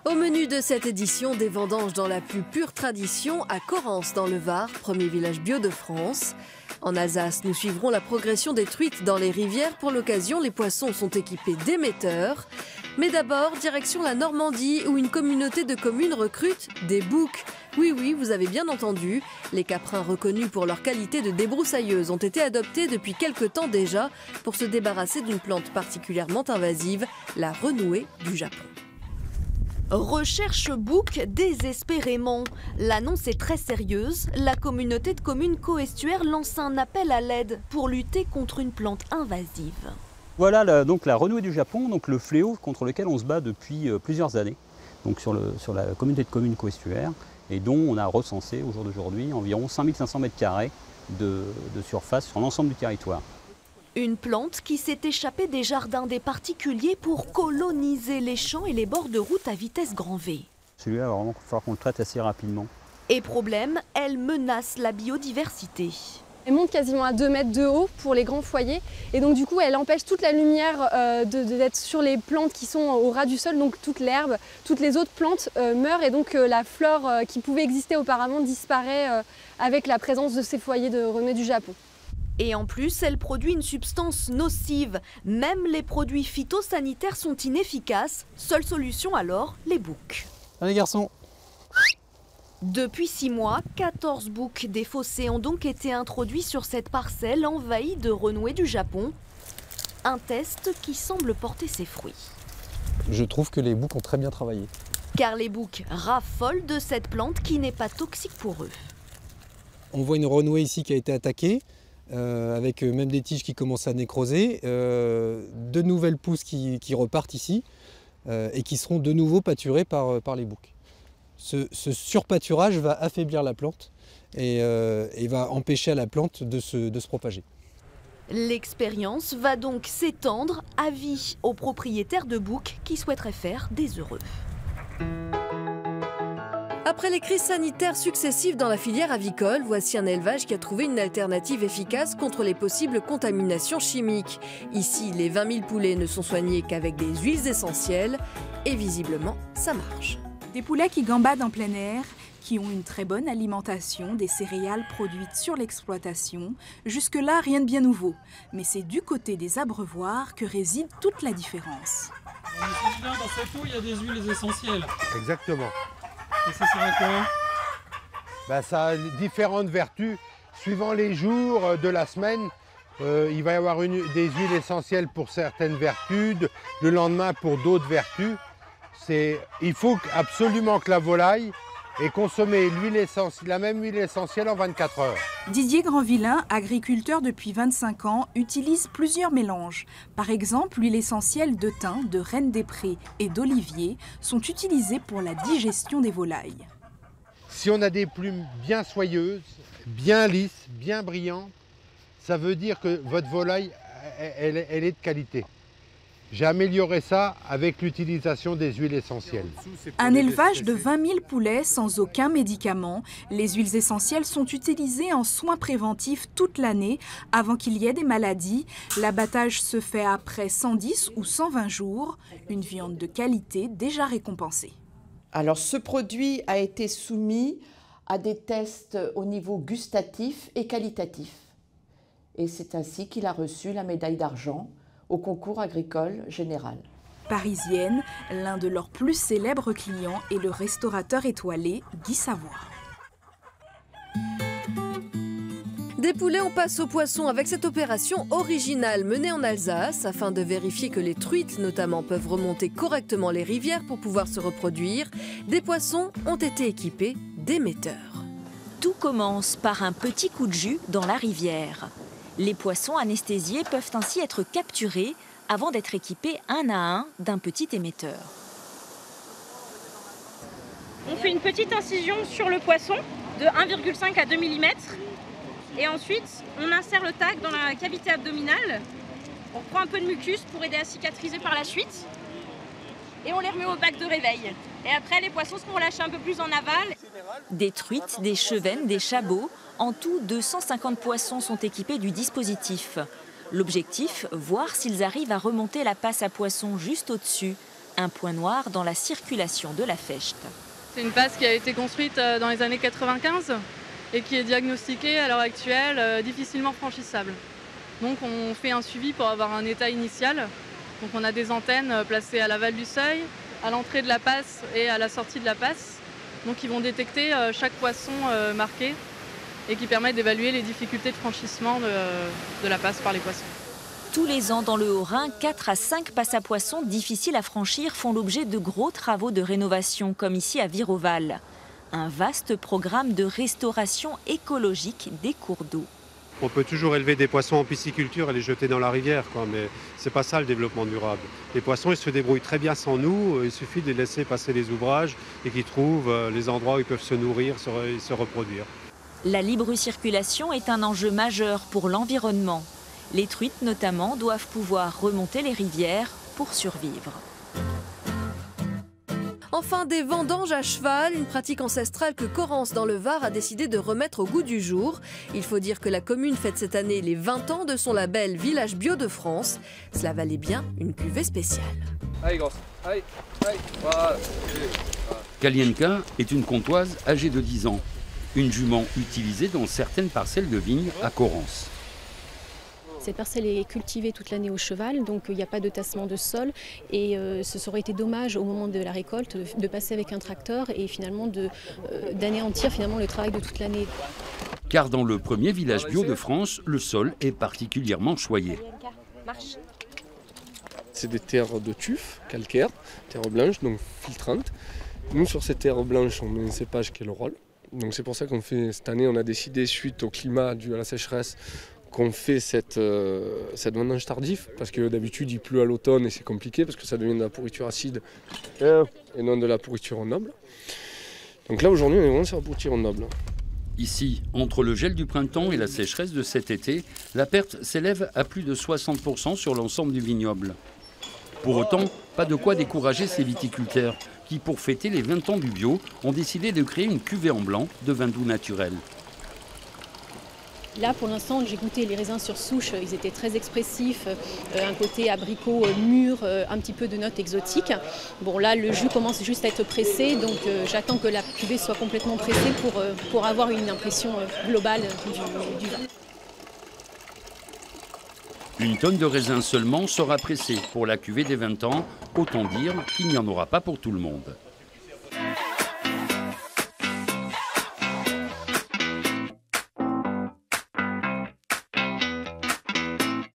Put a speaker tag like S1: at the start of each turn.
S1: Au menu de cette édition, des vendanges dans la plus pure tradition à Correns dans le Var, premier village bio de France. En Alsace, nous suivrons la progression des truites dans les rivières. Pour l'occasion, les poissons sont équipés d'émetteurs. Mais d'abord, direction la Normandie où une communauté de communes recrute des boucs. Oui, vous avez bien entendu. Les caprins reconnus pour leur qualité de débroussailleuse ont été adoptés depuis quelque temps déjà pour se débarrasser d'une plante particulièrement invasive, la renouée du Japon.
S2: Recherche bouc désespérément. L'annonce est très sérieuse. La communauté de communes coestuaires lance un appel à l'aide pour lutter contre une plante invasive.
S3: Voilà donc la renouée du Japon, donc le fléau contre lequel on se bat depuis plusieurs années, donc sur la communauté de communes coestuaires, et dont on a recensé au jour d'aujourd'hui environ 5500 m² de surface sur l'ensemble du territoire.
S2: Une plante qui s'est échappée des jardins des particuliers pour coloniser les champs et les bords de route à vitesse grand V.
S3: Celui-là, il va vraiment falloir qu'on le traite assez rapidement.
S2: Et problème, elle menace la biodiversité.
S4: Elle monte quasiment à 2 mètres de haut pour les grands foyers et donc du coup elle empêche toute la lumière d'être sur les plantes qui sont au ras du sol, donc toute l'herbe, toutes les autres plantes meurent et donc la flore qui pouvait exister auparavant disparaît avec la présence de ces foyers de renouée du Japon.
S2: Et en plus, elle produit une substance nocive. Même les produits phytosanitaires sont inefficaces. Seule solution alors, les boucs.
S5: Allez garçons.
S2: Depuis 6 mois, 14 boucs défaussés ont donc été introduits sur cette parcelle envahie de renouée du Japon. Un test qui semble porter ses fruits.
S5: Je trouve que les boucs ont très bien travaillé.
S2: Car les boucs raffolent de cette plante qui n'est pas toxique pour eux.
S5: On voit une renouée ici qui a été attaquée. Avec même des tiges qui commencent à nécroser, de nouvelles pousses qui repartent ici et qui seront de nouveau pâturées par les boucs. Ce surpâturage va affaiblir la plante et va empêcher à la plante de se propager.
S2: L'expérience va donc s'étendre à vie aux propriétaires de boucs qui souhaiteraient faire des heureux.
S1: Après les crises sanitaires successives dans la filière avicole, voici un élevage qui a trouvé une alternative efficace contre les possibles contaminations chimiques. Ici, les 20 000 poulets ne sont soignés qu'avec des huiles essentielles et visiblement, ça marche.
S6: Des poulets qui gambadent en plein air, qui ont une très bonne alimentation, des céréales produites sur l'exploitation. Jusque-là, rien de bien nouveau. Mais c'est du côté des abreuvoirs que réside toute la différence.
S7: Dans cette eau, il y a des huiles essentielles.
S8: Exactement.
S7: Et ça sert à quoi?
S8: Ça a différentes vertus. Suivant les jours de la semaine, il va y avoir des huiles essentielles pour certaines vertus, le lendemain pour d'autres vertus. Il faut absolument que la volaille ait consommé la même huile essentielle en 24 heures.
S6: Didier Grandvillain, agriculteur depuis 25 ans, utilise plusieurs mélanges. Par exemple, l'huile essentielle de thym, de reine des prés et d'olivier sont utilisées pour la digestion des volailles.
S8: Si on a des plumes bien soyeuses, bien lisses, bien brillantes, ça veut dire que votre volaille, elle est de qualité. J'ai amélioré ça avec l'utilisation des huiles essentielles.
S6: Un élevage de 20 000 poulets sans aucun médicament. Les huiles essentielles sont utilisées en soins préventifs toute l'année avant qu'il y ait des maladies. L'abattage se fait après 110 ou 120 jours. Une viande de qualité déjà récompensée.
S9: Alors ce produit a été soumis à des tests au niveau gustatif et qualitatif. Et c'est ainsi qu'il a reçu la médaille d'argent au concours agricole général.
S6: Parisienne, l'un de leurs plus célèbres clients est le restaurateur étoilé Guy Savoy.
S1: Des poulets, on passe aux poissons avec cette opération originale menée en Alsace afin de vérifier que les truites notamment peuvent remonter correctement les rivières pour pouvoir se reproduire. Des poissons ont été équipés d'émetteurs.
S10: Tout commence par un petit coup de jus dans la rivière. Les poissons anesthésiés peuvent ainsi être capturés avant d'être équipés un à un d'un petit émetteur.
S11: On fait une petite incision sur le poisson de 1,5 à 2 mm et ensuite on insère le tac dans la cavité abdominale. On prend un peu de mucus pour aider à cicatriser par la suite et on les remet au bac de réveil. Et après les poissons seront relâchés un peu plus en aval.
S10: Des truites, des chevennes, des chabots. En tout, 250 poissons sont équipés du dispositif. L'objectif, voir s'ils arrivent à remonter la passe à poisson juste au-dessus, Un point noir dans la circulation de la Fecht.
S12: C'est une passe qui a été construite dans les années 95 et qui est diagnostiquée à l'heure actuelle difficilement franchissable. Donc on fait un suivi pour avoir un état initial. Donc on a des antennes placées à l'aval du seuil, à l'entrée de la passe et à la sortie de la passe. Donc ils vont détecter chaque poisson marqué et qui permettent d'évaluer les difficultés de franchissement de la passe par les poissons.
S10: Tous les ans dans le Haut-Rhin, 4 à 5 passes à poissons difficiles à franchir font l'objet de gros travaux de rénovation, comme ici à Viroval. Un vaste programme de restauration écologique des cours d'eau.
S13: On peut toujours élever des poissons en pisciculture et les jeter dans la rivière, mais c'est pas ça le développement durable. Les poissons, ils se débrouillent très bien sans nous, il suffit de les laisser passer les ouvrages et qu'ils trouvent les endroits où ils peuvent se nourrir et se reproduire.
S10: La libre circulation est un enjeu majeur pour l'environnement. Les truites notamment doivent pouvoir remonter les rivières pour survivre.
S1: Enfin, des vendanges à cheval, une pratique ancestrale que Correns dans le Var a décidé de remettre au goût du jour. Il faut dire que la commune fête cette année les 20 ans de son label Village Bio de France. Cela valait bien une cuvée spéciale.
S14: Allez, grosse. Allez, voilà.
S15: Kalienka est une comtoise âgée de 10 ans. Une jument utilisée dans certaines parcelles de vignes à Correns.
S16: Cette parcelle est cultivée toute l'année au cheval, donc il n'y a pas de tassement de sol et ce aurait été dommage au moment de la récolte de passer avec un tracteur et finalement d'anéantir le travail de toute l'année.
S15: Car dans le premier village bio de France, le sol est particulièrement choyé.
S14: C'est des terres de tuf, calcaires, terres blanches, donc filtrantes. Nous, sur ces terres blanches, on met un cépage qui est le roll. Donc c'est pour ça qu'on fait, cette année, on a décidé, suite au climat dû à la sécheresse, qu'on fait cette vendange tardive, parce que d'habitude il pleut à l'automne et c'est compliqué parce que ça devient de la pourriture acide et non de la pourriture noble. Donc là aujourd'hui on est vraiment sur la pourriture noble.
S15: Ici, entre le gel du printemps et la sécheresse de cet été, la perte s'élève à plus de 60% sur l'ensemble du vignoble. Pour autant, pas de quoi décourager ces viticulteurs qui, pour fêter les 20 ans du bio, ont décidé de créer une cuvée en blanc de vin doux naturel.
S16: Là, pour l'instant, j'ai goûté les raisins sur souche, ils étaient très expressifs, un côté abricot mûr, un petit peu de notes exotiques. Bon, là, le jus commence juste à être pressé, donc j'attends que la cuvée soit complètement pressée pour avoir une impression globale du vin.
S15: Une tonne de raisins seulement sera pressée pour la cuvée des 20 ans, autant dire qu'il n'y en aura pas pour tout le monde.